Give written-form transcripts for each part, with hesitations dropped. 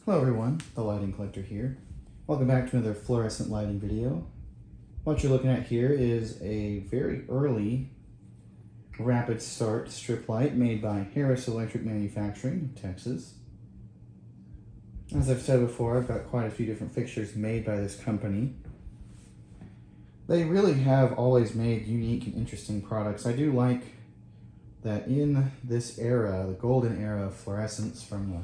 Hello everyone, the Lighting Collector here. Welcome back to another fluorescent lighting video. What you're looking at here is a very early rapid start strip light made by Harris Electric Mfg in Texas. As I've said before, I've got quite a few different fixtures made by this company. They really have always made unique and interesting products. I do like that in this era, the golden era of fluorescence from the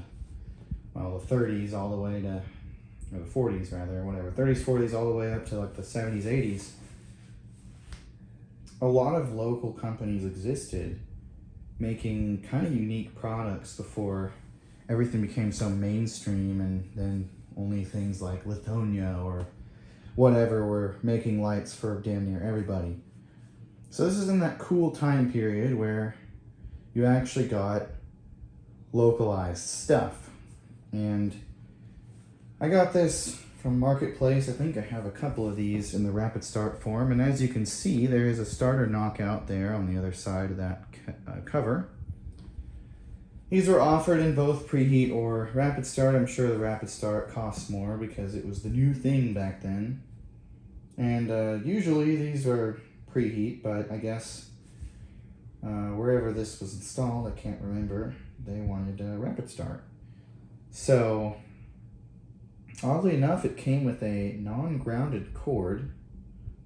30s all the way to, or the 40s rather, or whatever, 30s, 40s all the way up to like the 70s, 80s, a lot of local companies existed making kind of unique products before everything became so mainstream, and then only things like Lithonia or whatever were making lights for damn near everybody. So this is in that cool time period where you actually got localized stuff. And I got this from Marketplace. I think I have a couple of these in the rapid start form, and as you can see, there is a starter knockout there on the other side of that cover. These were offered in both preheat or rapid start. I'm sure the rapid start costs more because it was the new thing back then. And usually these are preheat, but I guess wherever this was installed, I can't remember, they wanted a rapid start. So, oddly enough, it came with a non-grounded cord,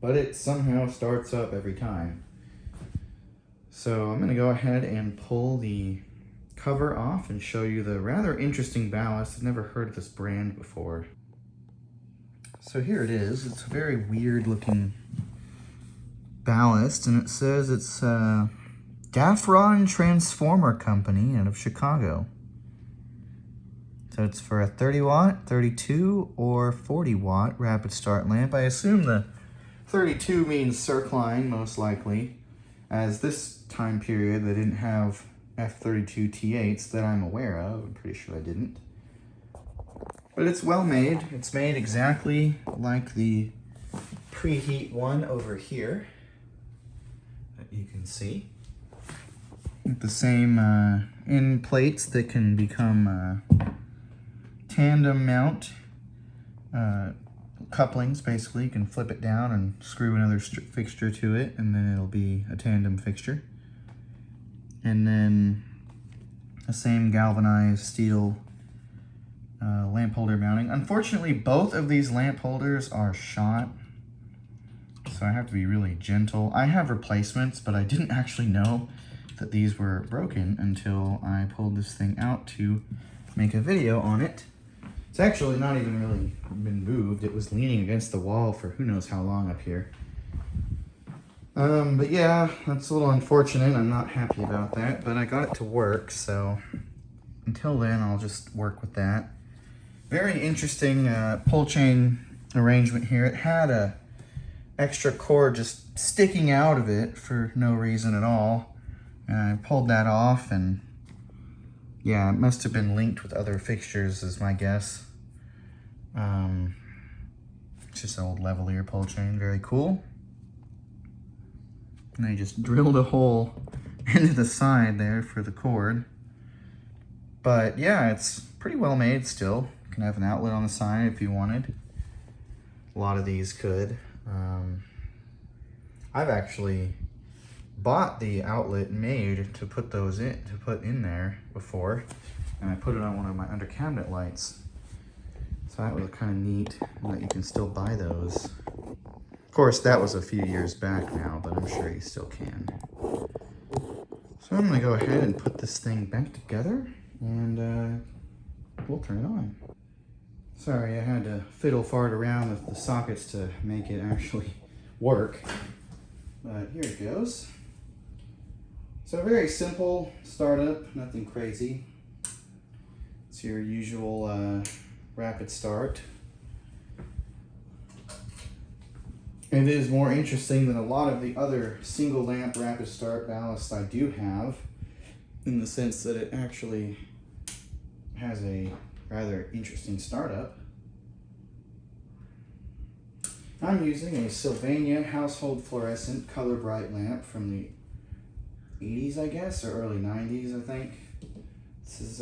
but it somehow starts up every time. So I'm going to go ahead and pull the cover off and show you the rather interesting ballast. I've never heard of this brand before. So here it is. It's a very weird looking ballast, and it says it's Gaffron Transformer Company out of Chicago. So it's for a 30 watt, 32, or 40 watt rapid start lamp. I assume the 32 means circline, most likely, as this time period they didn't have F40T12s that I'm aware of. I'm pretty sure I didn't. But it's well made. It's made exactly like the preheat one over here that you can see. With the same end plates that can become tandem mount couplings. Basically, you can flip it down and screw another fixture to it, and then it'll be a tandem fixture. And then the same galvanized steel lamp holder mounting. Unfortunately, both of these lamp holders are shot, so I have to be really gentle. I have replacements, but I didn't actually know that these were broken until I pulled this thing out to make a video on it. It's actually not even really been moved. It was leaning against the wall for who knows how long up here. But yeah, that's a little unfortunate. I'm not happy about that, but I got it to work, so until then I'll just work with that. Very interesting pull chain arrangement here. It had a extra cord just sticking out of it for no reason at all. And I pulled that off, and yeah, it must have been linked with other fixtures is my guess. It's just an old lavalier pull chain, very cool. And I just drilled a hole into the side there for the cord. But yeah, it's pretty well made still. You can have an outlet on the side if you wanted. A lot of these could. I've actually bought the outlet made to put those in, in there before, and I put it on one of my under cabinet lights. So that was kind of neat, that you can still buy those. Of course, that was a few years back now, but I'm sure you still can. So I'm gonna go ahead and put this thing back together, and we'll turn it on. Sorry, I had to fiddle fart around with the sockets to make it actually work, but here it goes. So very simple startup, nothing crazy. It's your usual rapid start. It is more interesting than a lot of the other single lamp rapid start ballasts I do have, in the sense that it actually has a rather interesting startup. I'm using a Sylvania household fluorescent color bright lamp from the 80s, I guess, or early 90s, I think. This is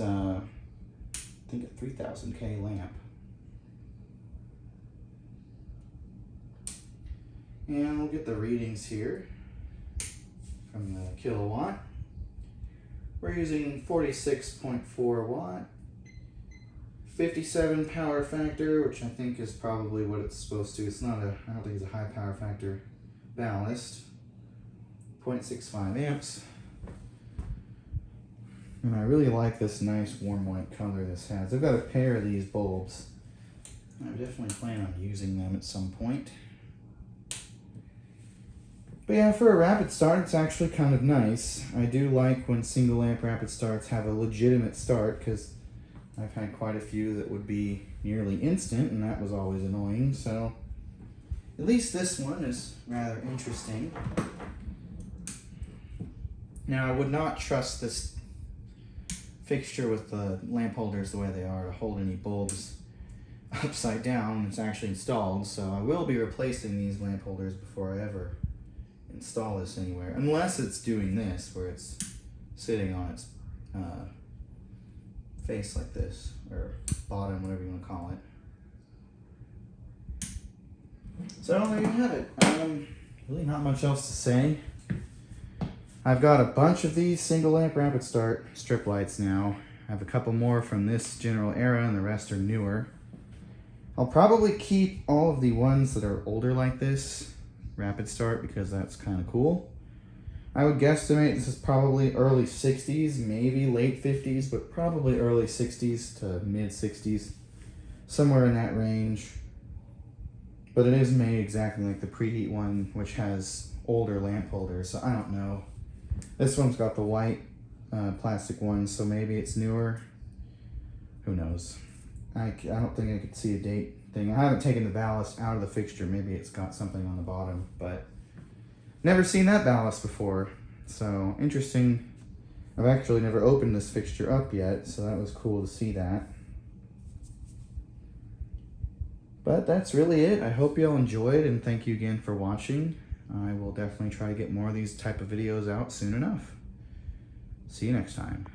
I think a 3000K lamp. And we'll get the readings here from the kilowatt. We're using 46.4 watt, 57 power factor, which I think is probably what it's supposed to. It's not a, I don't think it's a high power factor ballast. 0.65 amps. And I really like this nice warm white color this has. I've got a pair of these bulbs. I definitely plan on using them at some point. But yeah, for a rapid start, it's actually kind of nice. I do like when single amp rapid starts have a legitimate start, because I've had quite a few that would be nearly instant, and that was always annoying. So at least this one is rather interesting. Now, I would not trust this fixture with the lamp holders the way they are to hold any bulbs upside down when it's actually installed, so I will be replacing these lamp holders before I ever install this anywhere, unless it's doing this, where it's sitting on its face like this, or bottom, whatever you want to call it. So there you have it. Really not much else to say. I've got a bunch of these single amp rapid start strip lights now. I have a couple more from this general era, and the rest are newer. I'll probably keep all of the ones that are older like this rapid start, because that's kind of cool. I would guesstimate this is probably early 60s, maybe late 50s, but probably early 60s to mid 60s, somewhere in that range. But it is made exactly like the preheat one, which has older lamp holders, so I don't know. This one's got the white plastic one, so maybe it's newer. Who knows? I don't think I could see a date thing. I haven't taken the ballast out of the fixture. Maybe it's got something on the bottom, but never seen that ballast before. So interesting. I've actually never opened this fixture up yet, so that was cool to see that. But that's really it. I hope you all enjoyed, and thank you again for watching. I will definitely try to get more of these type of videos out soon enough. See you next time.